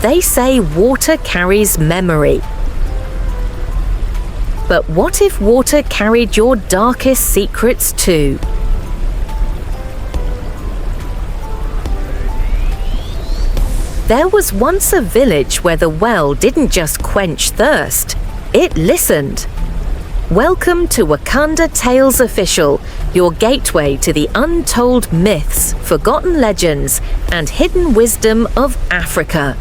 They say water carries memory. But what if water carried your darkest secrets too? There was once a village where the well didn't just quench thirst, it listened. Welcome to Wakanda Tales Official, your gateway to the untold myths, forgotten legends, and hidden wisdom of Africa.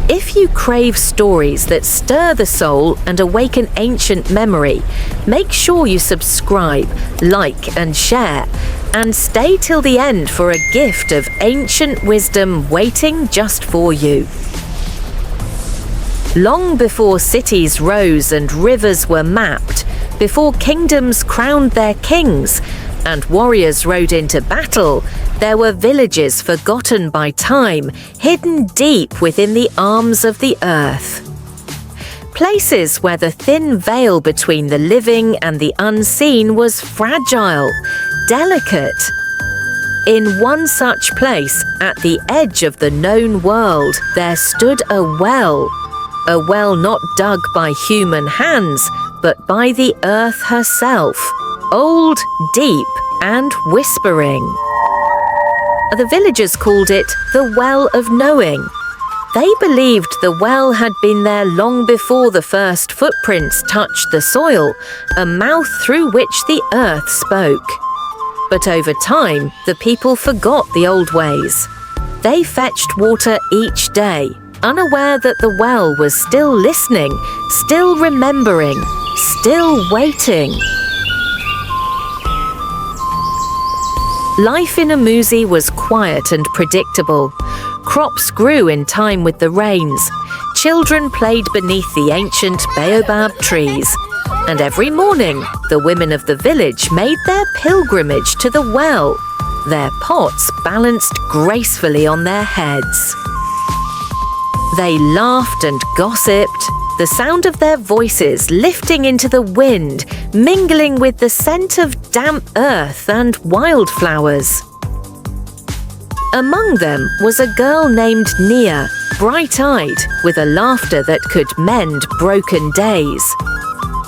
If you crave stories that stir the soul and awaken ancient memory, make sure you subscribe, like, and share, and stay till the end for a gift of ancient wisdom waiting just for you. Long before cities rose and rivers were mapped, before kingdoms crowned their kings, and warriors rode into battle, there were villages forgotten by time, hidden deep within the arms of the earth. Places where the thin veil between the living and the unseen was fragile, delicate. In one such place, at the edge of the known world, there stood a well not dug by human hands, but by the earth herself, old, deep, and whispering. The villagers called it the Well of Knowing. They believed the well had been there long before the first footprints touched the soil, a mouth through which the earth spoke. But over time, the people forgot the old ways. They fetched water each day, unaware that the well was still listening, still remembering, still waiting. Life in Umuzi was quiet and predictable. Crops grew in time with the rains. Children played beneath the ancient baobab trees. And every morning, the women of the village made their pilgrimage to the well, their pots balanced gracefully on their heads. They laughed and gossiped, the sound of their voices lifting into the wind, mingling with the scent of damp earth and wildflowers. Among them was a girl named Nia, bright-eyed, with a laughter that could mend broken days.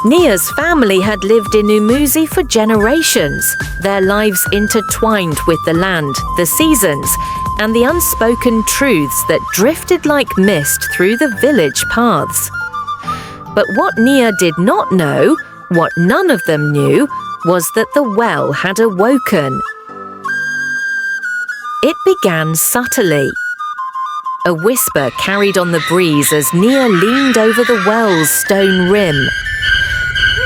Nia's family had lived in Umuzi for generations, their lives intertwined with the land, the seasons, and the unspoken truths that drifted like mist through the village paths. But what Nia did not know, what none of them knew, was that the well had awoken. It began subtly. A whisper carried on the breeze as Nia leaned over the well's stone rim.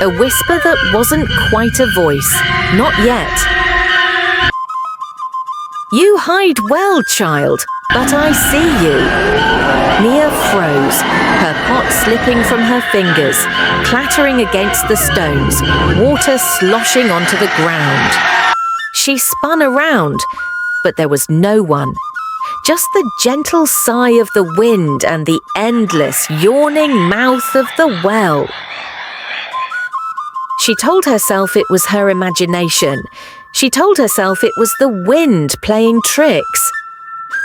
A whisper that wasn't quite a voice, not yet. "You hide well, child, but I see you." Nia froze, her pot slipping from her fingers, clattering against the stones, water sloshing onto the ground. She spun around, but there was no one. Just the gentle sigh of the wind and the endless, yawning mouth of the well. She told herself it was her imagination. She told herself it was the wind playing tricks.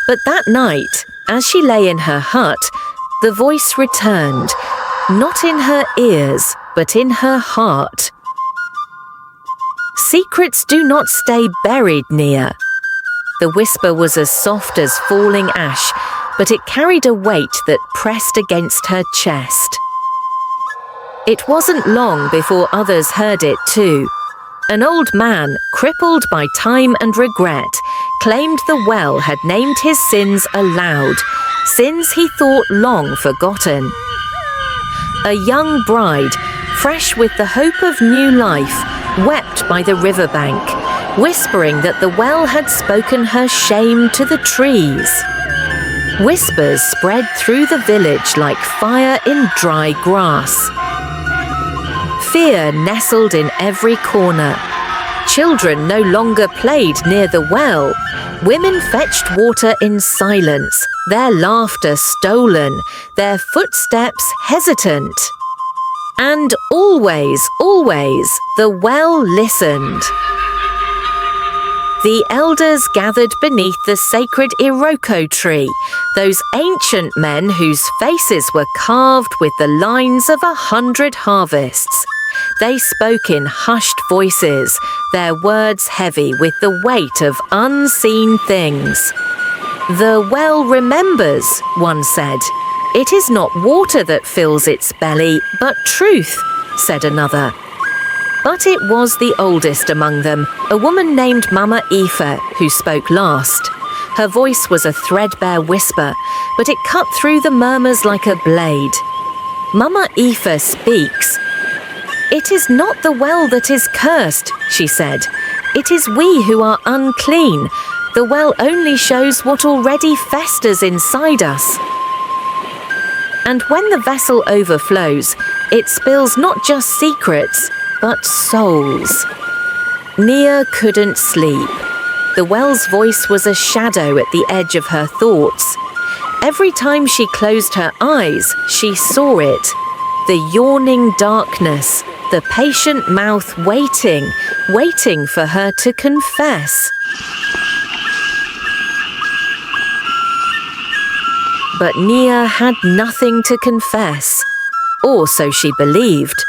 But that night, as she lay in her hut, the voice returned, not in her ears, but in her heart. Secrets do not stay buried, Nia. The whisper was as soft as falling ash, but it carried a weight that pressed against her chest. It wasn't long before others heard it too. An old man, crippled by time and regret, claimed the well had named his sins aloud, sins he thought long forgotten. A young bride, fresh with the hope of new life, wept by the riverbank, whispering that the well had spoken her shame to the trees. Whispers spread through the village like fire in dry grass. Fear nestled in every corner. Children no longer played near the well. Women fetched water in silence, their laughter stolen, their footsteps hesitant. And always, always, the well listened. The elders gathered beneath the sacred Iroko tree, those ancient men whose faces were carved with the lines of 100 harvests. They spoke in hushed voices, their words heavy with the weight of unseen things. "The well remembers," one said. "It is not water that fills its belly, but truth," said another. But it was the oldest among them, a woman named Mama Aoife, who spoke last. Her voice was a threadbare whisper, but it cut through the murmurs like a blade. Mama Aoife speaks. "It is not the well that is cursed," she said. "It is we who are unclean. The well only shows what already festers inside us. And when the vessel overflows, it spills not just secrets, but souls." Nia couldn't sleep. The well's voice was a shadow at the edge of her thoughts. Every time she closed her eyes, she saw it. The yawning darkness, the patient mouth waiting for her to confess. But Nia had nothing to confess, or so she believed.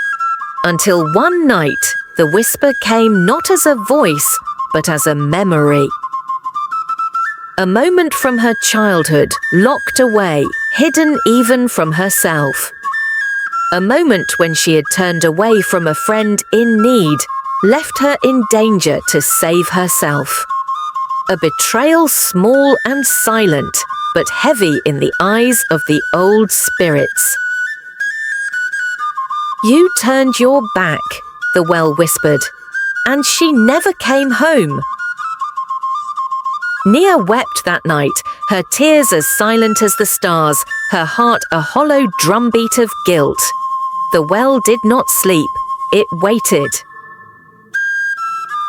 Until one night, the whisper came not as a voice, but as a memory. A moment from her childhood, locked away, hidden even from herself. A moment when she had turned away from a friend in need, left her in danger to save herself. A betrayal small and silent, but heavy in the eyes of the old spirits. "You turned your back," the well whispered, "and she never came home." Nia wept that night, her tears as silent as the stars, her heart a hollow drumbeat of guilt. The well did not sleep, it waited.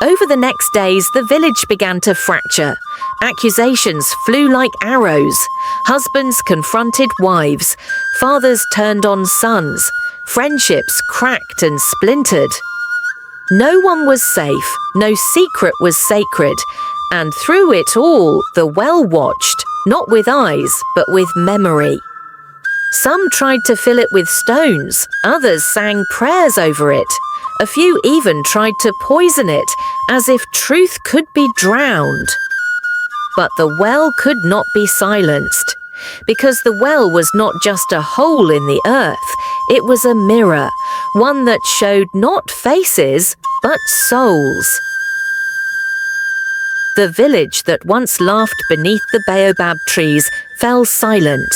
Over the next days, the village began to fracture. Accusations flew like arrows. Husbands confronted wives. Fathers turned on sons. Friendships cracked and splintered. No one was safe, no secret was sacred, and through it all, the well watched, not with eyes, but with memory. Some tried to fill it with stones, others sang prayers over it. A few even tried to poison it, as if truth could be drowned. But the well could not be silenced, because the well was not just a hole in the earth, it was a mirror, one that showed not faces, but souls. The village that once laughed beneath the baobab trees fell silent,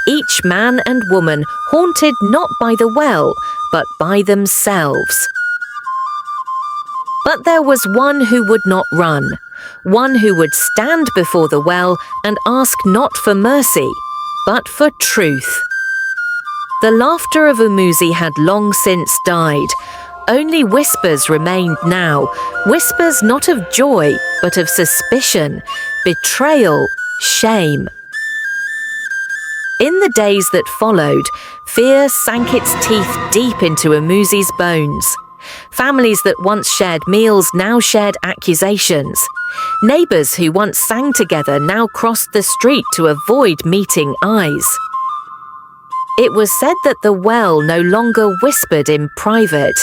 each man and woman haunted not by the well, but by themselves. But there was one who would not run, one who would stand before the well and ask not for mercy, but for truth. The laughter of Umuzi had long since died. Only whispers remained now, whispers not of joy, but of suspicion, betrayal, shame. In the days that followed, fear sank its teeth deep into Umuzi's bones. Families that once shared meals now shared accusations. Neighbours who once sang together now crossed the street to avoid meeting eyes. It was said that the well no longer whispered in private.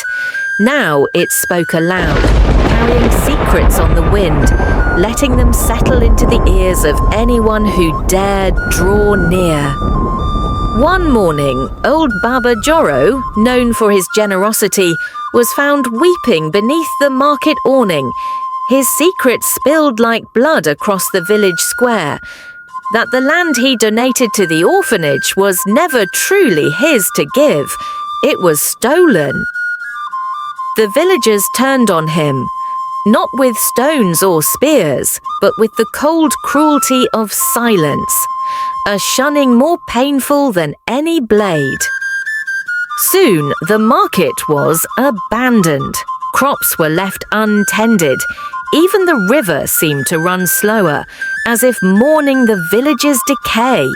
Now it spoke aloud, carrying secrets on the wind, letting them settle into the ears of anyone who dared draw near. One morning, old Baba Joro, known for his generosity, was found weeping beneath the market awning. His secret spilled like blood across the village square, that the land he donated to the orphanage was never truly his to give. It was stolen. The villagers turned on him, not with stones or spears, but with the cold cruelty of silence, a shunning more painful than any blade. Soon the market was abandoned. Crops were left untended. Even the river seemed to run slower, as if mourning the village's decay.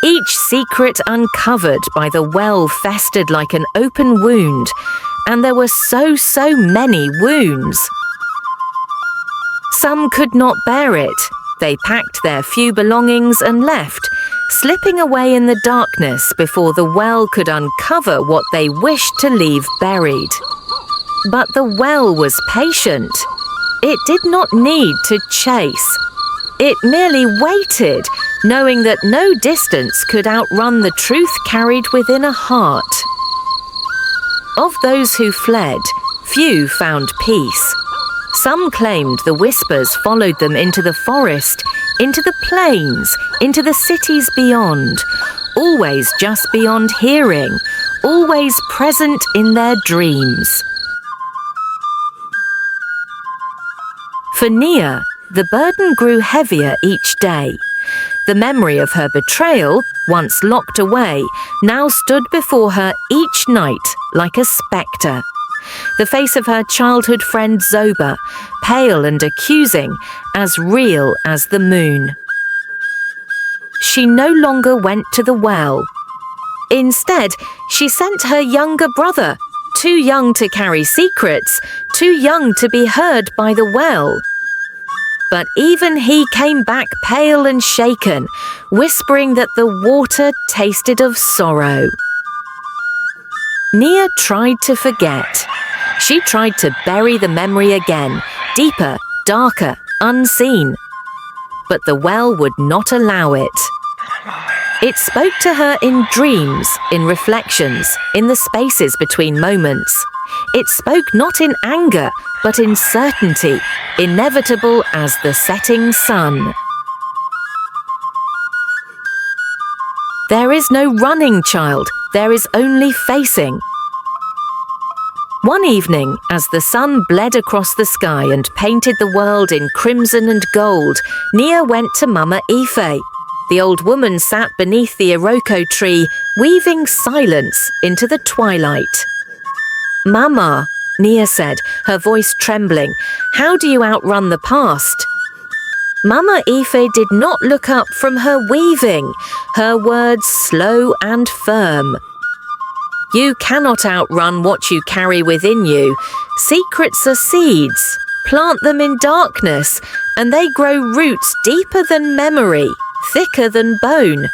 Each secret uncovered by the well festered like an open wound, and there were so many wounds. Some could not bear it. They packed their few belongings and left, slipping away in the darkness before the well could uncover what they wished to leave buried. But the well was patient. It did not need to chase. It merely waited, knowing that no distance could outrun the truth carried within a heart. Of those who fled, few found peace. Some claimed the whispers followed them into the forest, into the plains, into the cities beyond, always just beyond hearing, always present in their dreams. For Nia, the burden grew heavier each day. The memory of her betrayal, once locked away, now stood before her each night like a spectre. The face of her childhood friend Zoba, pale and accusing, as real as the moon. She no longer went to the well. Instead, she sent her younger brother, too young to carry secrets, too young to be heard by the well. But even he came back pale and shaken, whispering that the water tasted of sorrow. Nia tried to forget. She tried to bury the memory again, deeper, darker, unseen. But the well would not allow it. It spoke to her in dreams, in reflections, in the spaces between moments. It spoke not in anger, but in certainty, inevitable as the setting sun. There is no running, child. There is only facing. One evening, as the sun bled across the sky and painted the world in crimson and gold, Nia went to Mama Ife. The old woman sat beneath the Iroko tree, weaving silence into the twilight. "Mama," Nia said, her voice trembling, "how do you outrun the past?" Mama Ife did not look up from her weaving, her words slow and firm. "You cannot outrun what you carry within you. Secrets are seeds. Plant them in darkness, and they grow roots deeper than memory, thicker than bone."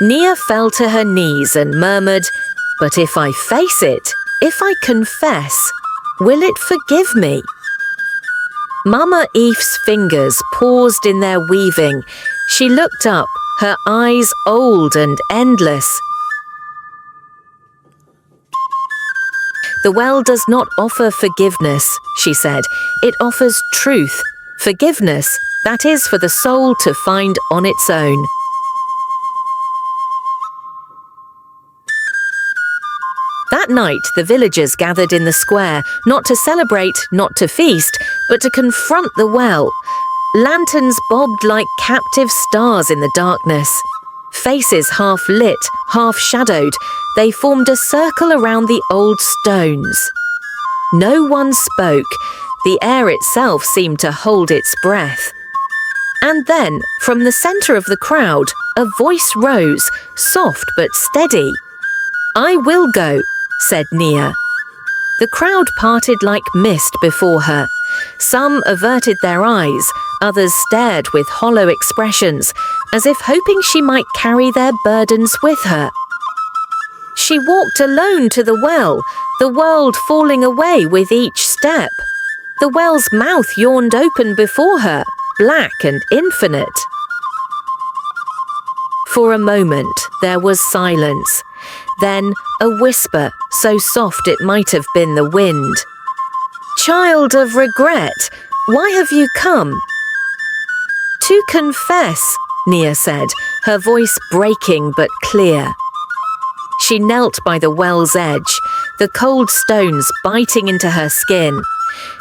Nia fell to her knees and murmured, "But if I face it, if I confess, will it forgive me?" Mama Ife's fingers paused in their weaving. She looked up, her eyes old and endless. "The well does not offer forgiveness," she said. "It offers truth. Forgiveness, that is for the soul to find on its own." That night, the villagers gathered in the square, not to celebrate, not to feast, but to confront the well. Lanterns bobbed like captive stars in the darkness. Faces half lit, half shadowed, they formed a circle around the old stones. No one spoke. The air itself seemed to hold its breath. And then, from the center of the crowd, a voice rose, soft but steady. "I will go," said Nia. The crowd parted like mist before her. Some averted their eyes, others stared with hollow expressions, as if hoping she might carry their burdens with her. She walked alone to the well, the world falling away with each step. The well's mouth yawned open before her, black and infinite. For a moment, there was silence. Then a whisper, so soft it might have been the wind. "Child of regret, why have you come?" "To confess," Nia said, her voice breaking but clear. She knelt by the well's edge, the cold stones biting into her skin.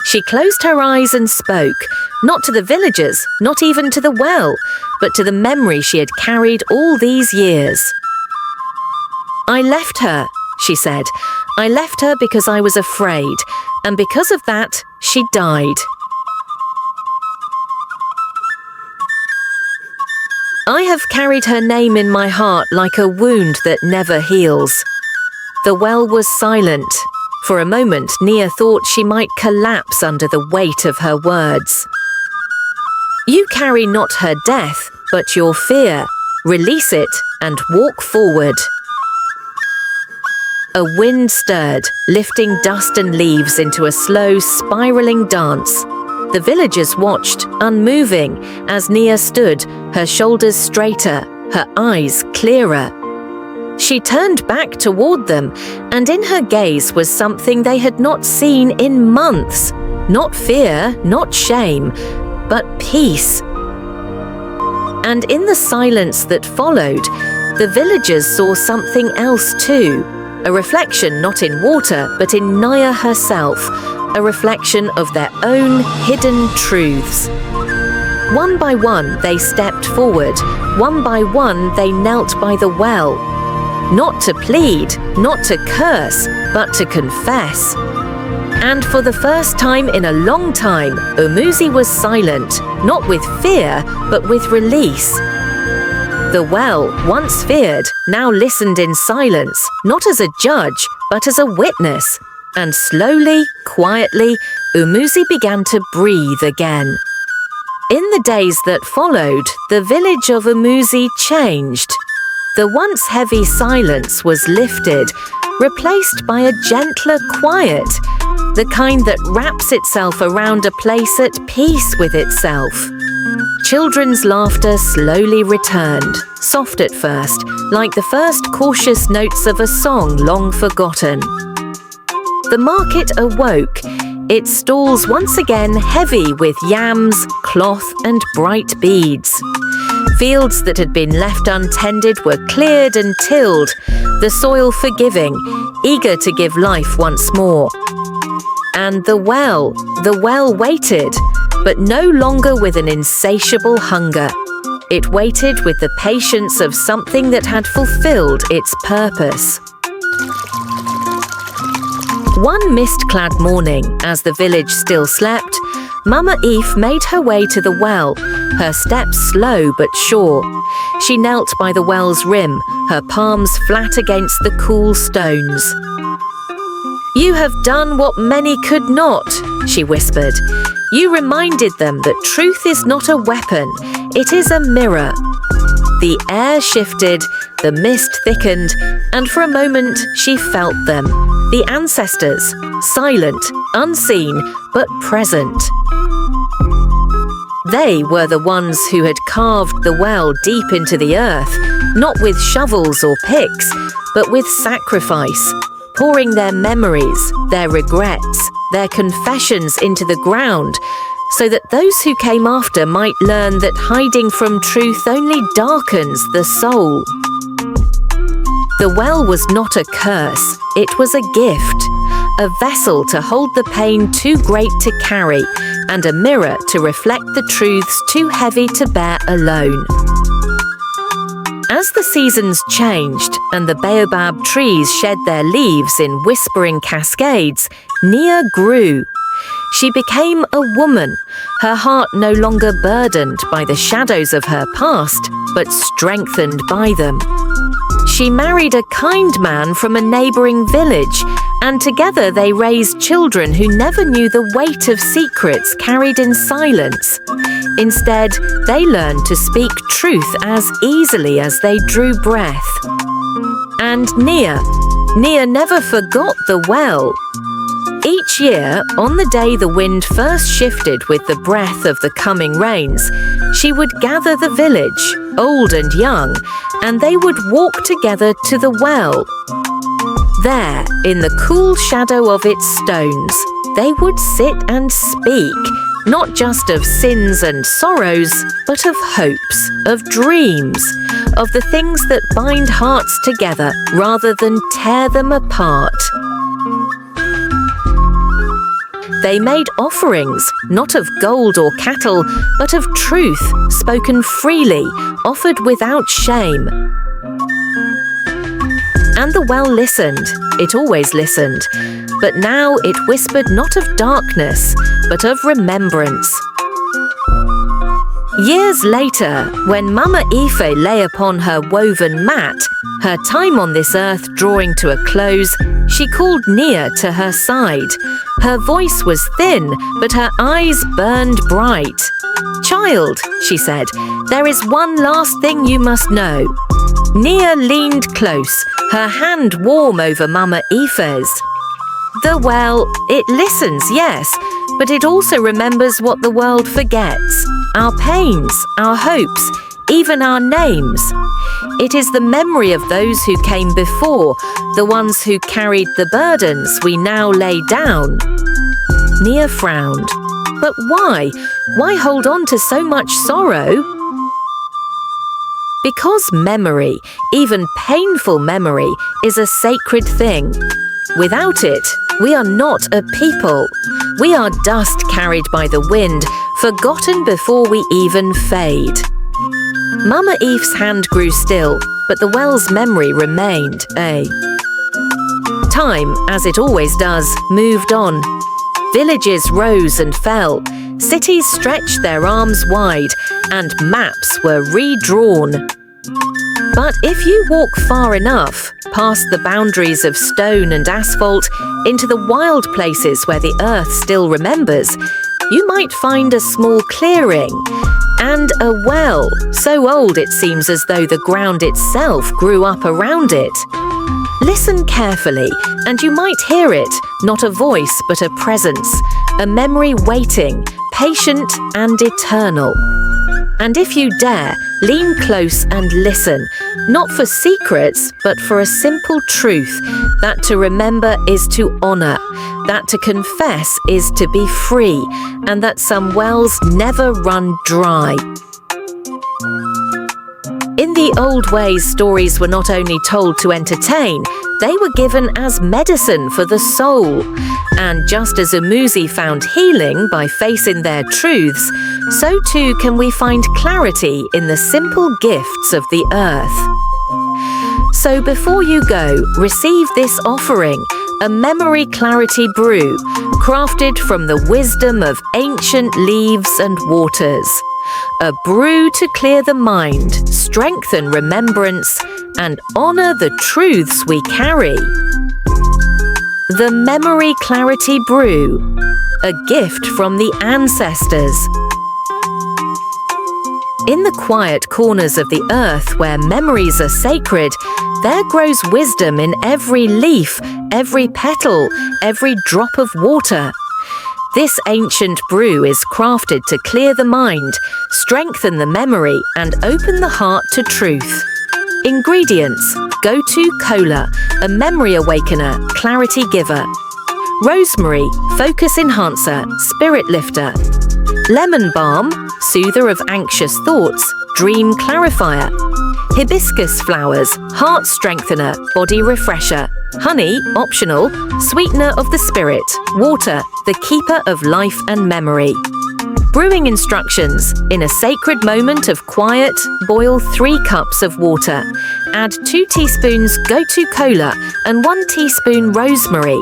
She closed her eyes and spoke, not to the villagers, not even to the well, but to the memory she had carried all these years. "I left her," she said. "I left her because I was afraid, and because of that, she died. I have carried her name in my heart like a wound that never heals." The well was silent. For a moment, Nia thought she might collapse under the weight of her words. You carry not her death, but your fear. Release it and walk forward. A wind stirred, lifting dust and leaves into a slow, spiraling dance. The villagers watched, unmoving, as Nia stood, her shoulders straighter, her eyes clearer. She turned back toward them, and in her gaze was something they had not seen in months. Not fear, not shame, but peace. And in the silence that followed, the villagers saw something else too. A reflection not in water, but in Nia herself. A reflection of their own hidden truths. One by one they stepped forward. One by one they knelt by the well. Not to plead, not to curse, but to confess. And for the first time in a long time, Umuzi was silent, not with fear, but with release. The well, once feared, now listened in silence, not as a judge, but as a witness. And slowly, quietly, Umuzi began to breathe again. In the days that followed, the village of Umuzi changed. The once heavy silence was lifted, replaced by a gentler quiet, the kind that wraps itself around a place at peace with itself. Children's laughter slowly returned, soft at first, like the first cautious notes of a song long forgotten. The market awoke, its stalls once again heavy with yams, cloth and bright beads. Fields that had been left untended were cleared and tilled, the soil forgiving, eager to give life once more. And the well waited, but no longer with an insatiable hunger. It waited with the patience of something that had fulfilled its purpose. One mist-clad morning, as the village still slept, Mama Eve made her way to the well, her steps slow but sure. She knelt by the well's rim, her palms flat against the cool stones. "You have done what many could not," she whispered. "You reminded them that truth is not a weapon, it is a mirror." The air shifted, the mist thickened, and for a moment she felt them, the ancestors, silent, unseen, but present. They were the ones who had carved the well deep into the earth, not with shovels or picks, but with sacrifice, pouring their memories, their regrets, their confessions into the ground, so that those who came after might learn that hiding from truth only darkens the soul. The well was not a curse, it was a gift, a vessel to hold the pain too great to carry, and a mirror to reflect the truths too heavy to bear alone. As the seasons changed and the baobab trees shed their leaves in whispering cascades, Nia grew. She became a woman, her heart no longer burdened by the shadows of her past, but strengthened by them. She married a kind man from a neighboring village, and together they raised children who never knew the weight of secrets carried in silence. Instead, they learned to speak truth as easily as they drew breath. And Nia never forgot the well. Each year, on the day the wind first shifted with the breath of the coming rains, she would gather the village, old and young, and they would walk together to the well. There, in the cool shadow of its stones, they would sit and speak, not just of sins and sorrows, but of hopes, of dreams, of the things that bind hearts together rather than tear them apart. They made offerings, not of gold or cattle, but of truth, spoken freely, offered without shame. And the well listened, it always listened, but now it whispered not of darkness, but of remembrance. Years later, when Mama Ife lay upon her woven mat, her time on this earth drawing to a close, she called Nia to her side. Her voice was thin, but her eyes burned bright. "Child," she said, "there is one last thing you must know." Nia leaned close, her hand warm over Mama Ife's. The well, it listens, yes, but it also remembers what the world forgets. Our pains, our hopes, even our names. It is the memory of those who came before, the ones who carried the burdens we now lay down. Nia frowned. But why? Why hold on to so much sorrow? Because memory, even painful memory, is a sacred thing. Without it, we are not a people. We are dust carried by the wind, forgotten before we even fade. Mama Ife's hand grew still, but the well's memory remained, Time, as it always does, moved on. Villages rose and fell, cities stretched their arms wide, and maps were redrawn. But if you walk far enough, past the boundaries of stone and asphalt, into the wild places where the earth still remembers, you might find a small clearing and a well, so old it seems as though the ground itself grew up around it. Listen carefully, and you might hear it, not a voice but a presence, a memory waiting, patient and eternal. And if you dare, lean close and listen, not for secrets, but for a simple truth, that to remember is to honor, that to confess is to be free, and that some wells never run dry. In the old ways, stories were not only told to entertain, they were given as medicine for the soul. And just as Umuzi found healing by facing their truths, so too can we find clarity in the simple gifts of the earth. So before you go, receive this offering, a memory clarity brew, crafted from the wisdom of ancient leaves and waters. A brew to clear the mind, strengthen remembrance, and honor the truths we carry. The Memory Clarity Brew, a gift from the ancestors. In the quiet corners of the earth where memories are sacred, there grows wisdom in every leaf, every petal, every drop of water. This ancient brew is crafted to clear the mind, strengthen the memory, and open the heart to truth. Ingredients: go-to cola, a memory awakener, clarity giver. Rosemary, focus enhancer, spirit lifter. Lemon balm, soother of anxious thoughts, dream clarifier. Hibiscus flowers, heart strengthener, body refresher. Honey, optional, sweetener of the spirit. Water, the keeper of life and memory. Brewing instructions: in a sacred moment of quiet, boil 3 cups of water. Add 2 teaspoons go-to cola and 1 teaspoon rosemary.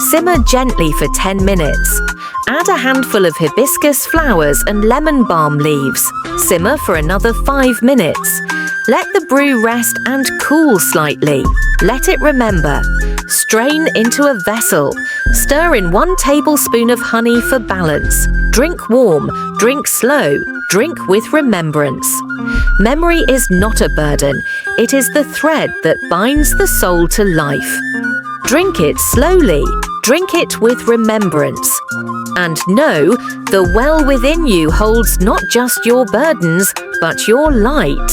Simmer gently for 10 minutes. Add a handful of hibiscus flowers and lemon balm leaves. Simmer for another 5 minutes. Let the brew rest and cool slightly. Let it remember. Strain into a vessel. Stir in 1 tablespoon of honey for balance. Drink warm, drink slow, drink with remembrance. Memory is not a burden. It is the thread that binds the soul to life. Drink it slowly. Drink it with remembrance. And know, the well within you holds not just your burdens, but your light.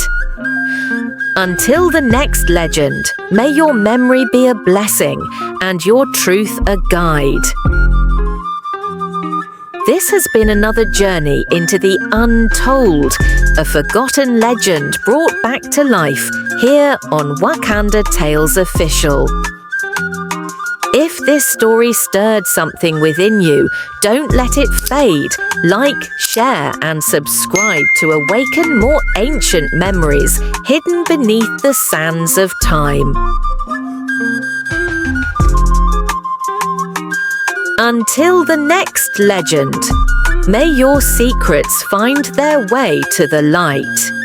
Until the next legend, may your memory be a blessing and your truth a guide. This has been another journey into the untold, a forgotten legend brought back to life here on Wakanda Tales Official. If this story stirred something within you, don't let it fade. Like, share, and subscribe to awaken more ancient memories hidden beneath the sands of time. Until the next legend. May your secrets find their way to the light.